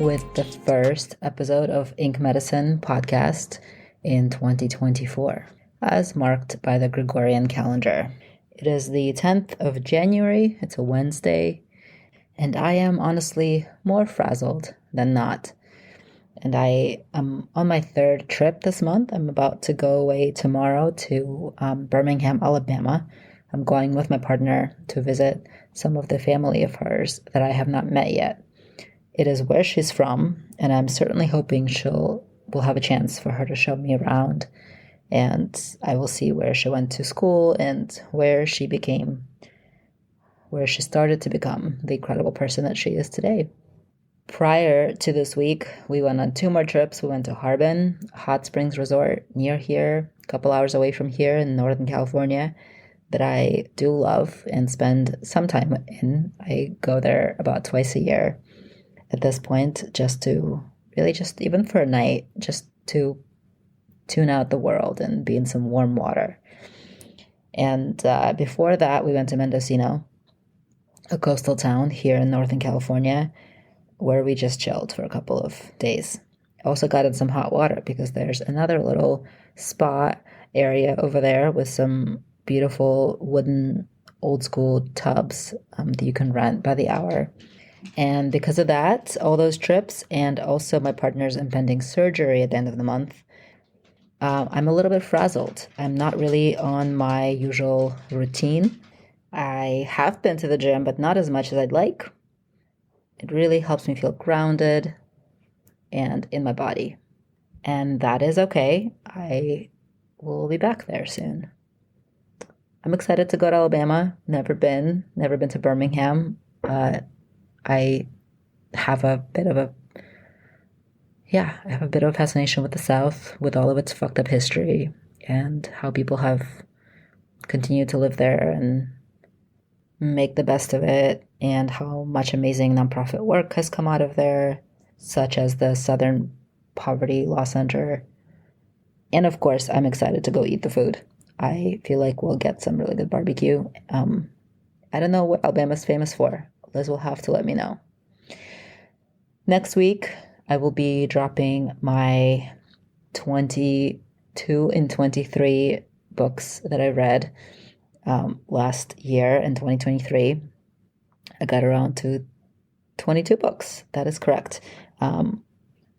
with the first episode of Ink Medicine podcast in 2024, as marked by the Gregorian calendar. It is the 10th of January, it's a Wednesday, and I am honestly more frazzled than not. And I am on my third trip this month. I'm about to go away tomorrow to Birmingham, Alabama. I'm going with my partner to visit some of the family of hers that I have not met yet. It is where she's from, and I'm certainly hoping we'll have a chance for her to show me around, and I will see where she went to school and where she started to become the incredible person that she is today. Prior to this week, we went on 2 more trips. We went to Harbin, a hot springs resort near here, a couple hours away from here in Northern California, that I do love and spend some time in. I go there about twice a year at this point, just even for a night, just to tune out the world and be in some warm water. And before that, we went to Mendocino, a coastal town here in Northern California, where we just chilled for a couple of days. Also got in some hot water because there's another little spa area over there with some beautiful wooden old school tubs that you can rent by the hour. And because of that, all those trips, and also my partner's impending surgery at the end of the month, I'm a little bit frazzled. I'm not really on my usual routine. I have been to the gym, but not as much as I'd like. It really helps me feel grounded and in my body. And that is okay. I will be back there soon. I'm excited to go to Alabama. Never been to Birmingham. I have a bit of a fascination with the South, with all of its fucked up history and how people have continued to live there and make the best of it, and how much amazing nonprofit work has come out of there, such as the Southern Poverty Law Center. And of course, I'm excited to go eat the food. I feel like we'll get some really good barbecue. I don't know what Alabama's famous for. Liz will have to let me know. Next week, I will be dropping my 22 and 23 books that I read last year in 2023. I got around to 22 books. That is correct,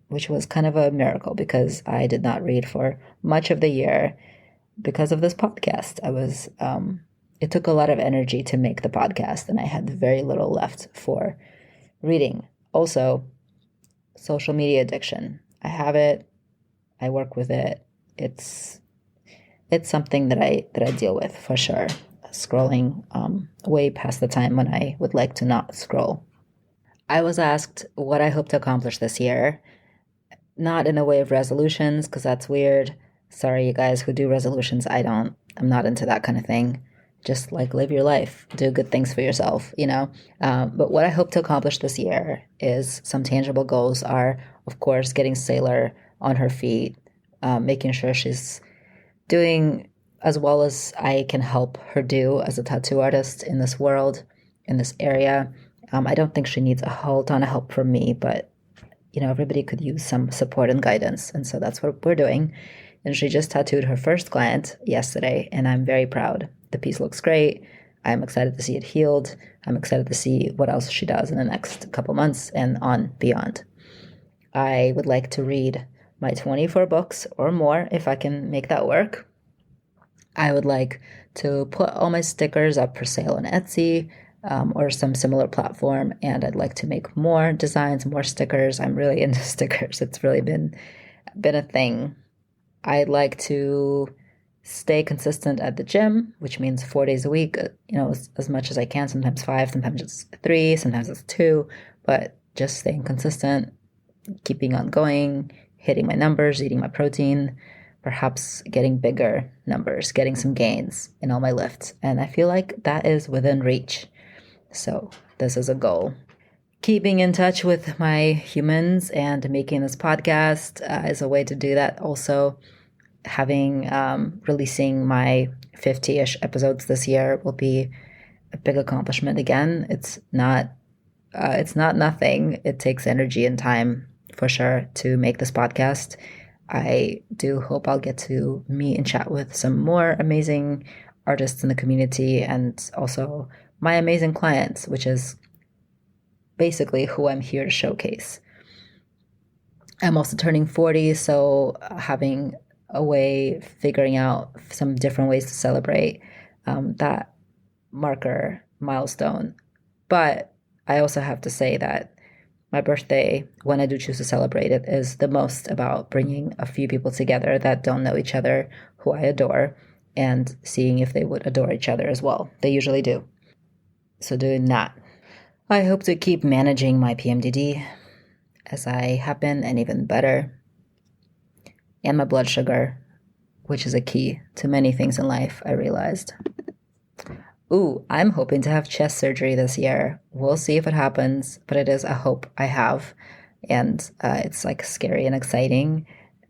which was kind of a miracle because I did not read for much of the year because of this podcast. It took a lot of energy to make the podcast, and I had very little left for reading. Also, social media addiction. I have it. I work with it. It's something that I deal with for sure. Scrolling way past the time when I would like to not scroll. I was asked what I hope to accomplish this year. Not in a way of resolutions, because that's weird. Sorry, you guys who do resolutions. I'm not into that kind of thing. Just like live your life, do good things for yourself, But what I hope to accomplish this year is some tangible goals are, of course, getting Sayler on her feet, making sure she's doing as well as I can help her do as a tattoo artist in this world, in this area. I don't think she needs a whole ton of help from me, but, everybody could use some support and guidance. And so that's what we're doing. And she just tattooed her first client yesterday, and I'm very proud. The piece looks great. I'm excited to see it healed. I'm excited to see what else she does in the next couple months and on beyond. I would like to read my 24 books or more if I can make that work. I would like to put all my stickers up for sale on Etsy or some similar platform, and I'd like to make more designs, more stickers. I'm really into stickers. It's really been a thing. I'd like to stay consistent at the gym, which means 4 days a week, as much as I can, sometimes 5, sometimes it's 3, sometimes it's 2, but just staying consistent, keeping on going, hitting my numbers, eating my protein, perhaps getting bigger numbers, getting some gains in all my lifts. And I feel like that is within reach. So this is a goal. Keeping in touch with my humans and making this podcast is a way to do that. Also, releasing my 50-ish episodes this year will be a big accomplishment again. It's not It's not nothing. It takes energy and time for sure to make this podcast. I do hope I'll get to meet and chat with some more amazing artists in the community and also my amazing clients, which is basically who I'm here to showcase. I'm also turning 40, so having a way, figuring out some different ways to celebrate that marker milestone. But I also have to say that my birthday, when I do choose to celebrate it, is the most about bringing a few people together that don't know each other, who I adore, and seeing if they would adore each other as well. They usually do. So doing that. I hope to keep managing my PMDD as I have been, and even better. And my blood sugar, which is a key to many things in life, I realized. Ooh, I'm hoping to have chest surgery this year. We'll see if it happens, but it is a hope I have. And it's like scary and exciting,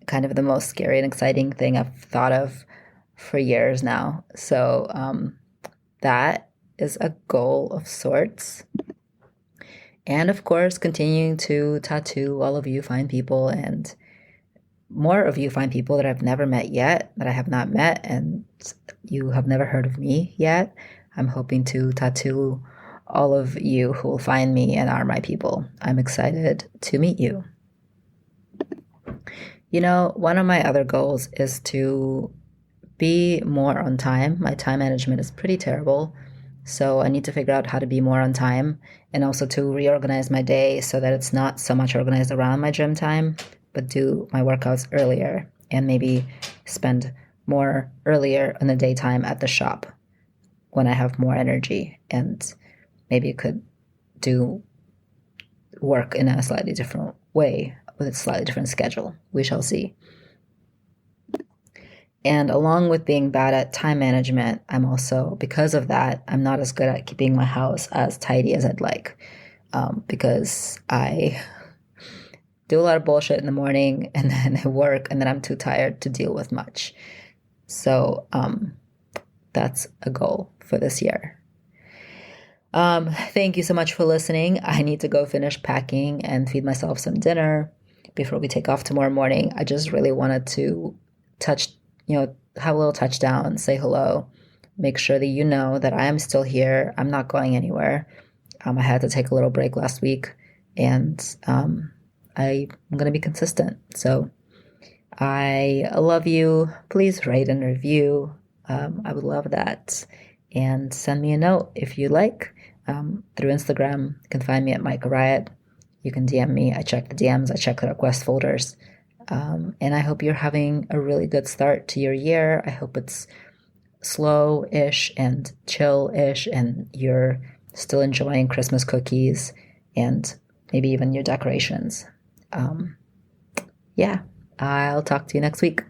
kind of the most scary and exciting thing I've thought of for years now. So that is a goal of sorts. And of course, continuing to tattoo all of you fine people and more of you fine people that I've never met yet, that I have not met, and you have never heard of me yet. I'm hoping to tattoo all of you who will find me and are my people. I'm excited to meet you. You know, one of my other goals is to be more on time. My time management is pretty terrible. So I need to figure out how to be more on time and also to reorganize my day so that it's not so much organized around my gym time, but do my workouts earlier and maybe spend more earlier in the daytime at the shop when I have more energy, and maybe could do work in a slightly different way with a slightly different schedule. We shall see. And along with being bad at time management, I'm also, because of that, I'm not as good at keeping my house as tidy as I'd like, because I do a lot of bullshit in the morning and then I work and then I'm too tired to deal with much. So that's a goal for this year. Thank you so much for listening. I need to go finish packing and feed myself some dinner before we take off tomorrow morning. I just really wanted to have a little touchdown, say hello, make sure that you know that I am still here. I'm not going anywhere. I had to take a little break last week, and I'm going to be consistent. So I love you. Please rate and review. I would love that. And send me a note if you like through Instagram. You can find me at Micah Riot. You can DM me. I check the DMs. I check the request folders. And I hope you're having a really good start to your year. I hope it's slow-ish and chill-ish, and you're still enjoying Christmas cookies and maybe even your decorations. Yeah, I'll talk to you next week.